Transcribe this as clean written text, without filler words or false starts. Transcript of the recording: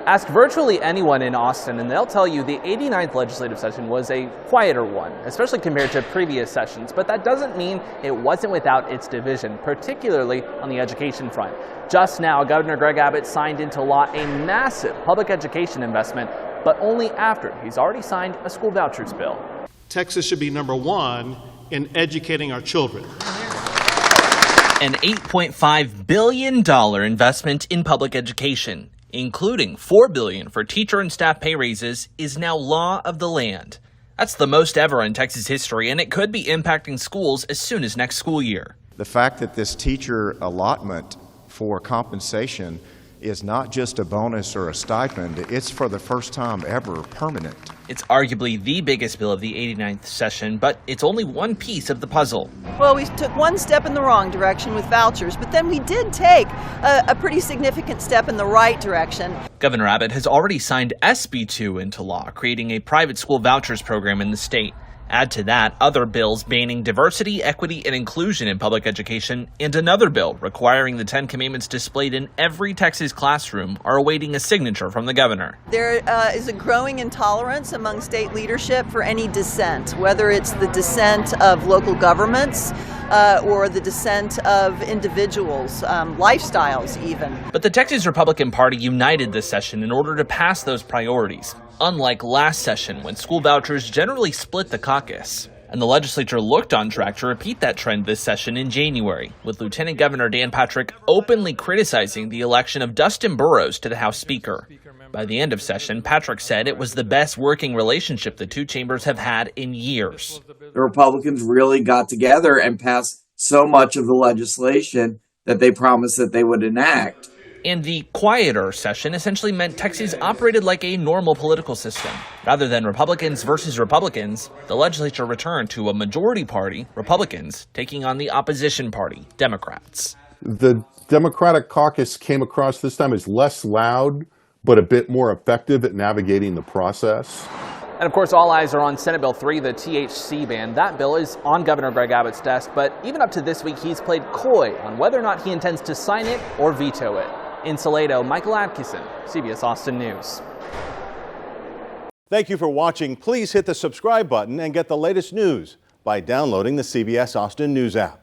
Ask virtually anyone in Austin and they'll tell you the 89th legislative session was a quieter one, especially compared to previous sessions. But that doesn't mean it wasn't without its division, particularly on the education front. Just now, Governor Greg Abbott signed into law a massive public education investment, but only after he's already signed a school vouchers bill. Texas should be #1 in educating our children. An $8.5 billion investment in public education, including $4 billion for teacher and staff pay raises, is now law of the land. That's the most ever in Texas history, and it could be impacting schools as soon as next school year. The fact that this teacher allotment for compensation is not just a bonus or a stipend, it's for the first time ever permanent. It's arguably the biggest bill of the 89th session, but it's only one piece of the puzzle. Well, we took one step in the wrong direction with vouchers, but then we did take a pretty significant step in the right direction. Governor Abbott has already signed SB 2 into law, creating a private school vouchers program in the state. Add to that other bills banning diversity, equity, and inclusion in public education, and another bill requiring the 10 Commandments displayed in every Texas classroom are awaiting a signature from the governor. There is a growing intolerance among state leadership for any dissent, whether it's the dissent of local governments or the dissent of individuals, lifestyles even. But the Texas Republican Party united this session in order to pass those priorities, unlike last session when school vouchers generally split the caucus. And the legislature looked on track to repeat that trend this session in January, with Lieutenant Governor Dan Patrick openly criticizing the election of Dustin Burrows to the House Speaker. By the end of session, Patrick said it was the best working relationship the two chambers have had in years. The Republicans really got together and passed so much of the legislation that they promised that they would enact. And the quieter session essentially meant Texas operated like a normal political system. Rather than Republicans versus Republicans, the legislature returned to a majority party, Republicans, taking on the opposition party, Democrats. The Democratic caucus came across this time as less loud, but a bit more effective at navigating the process. And of course, all eyes are on Senate Bill 3, the THC ban. That bill is on Governor Greg Abbott's desk, but even up to this week, he's played coy on whether or not he intends to sign it or veto it. In Salado, Michael Adkison, CBS Austin News. Thank you for watching. Please hit the subscribe button and get the latest news by downloading the CBS Austin News app.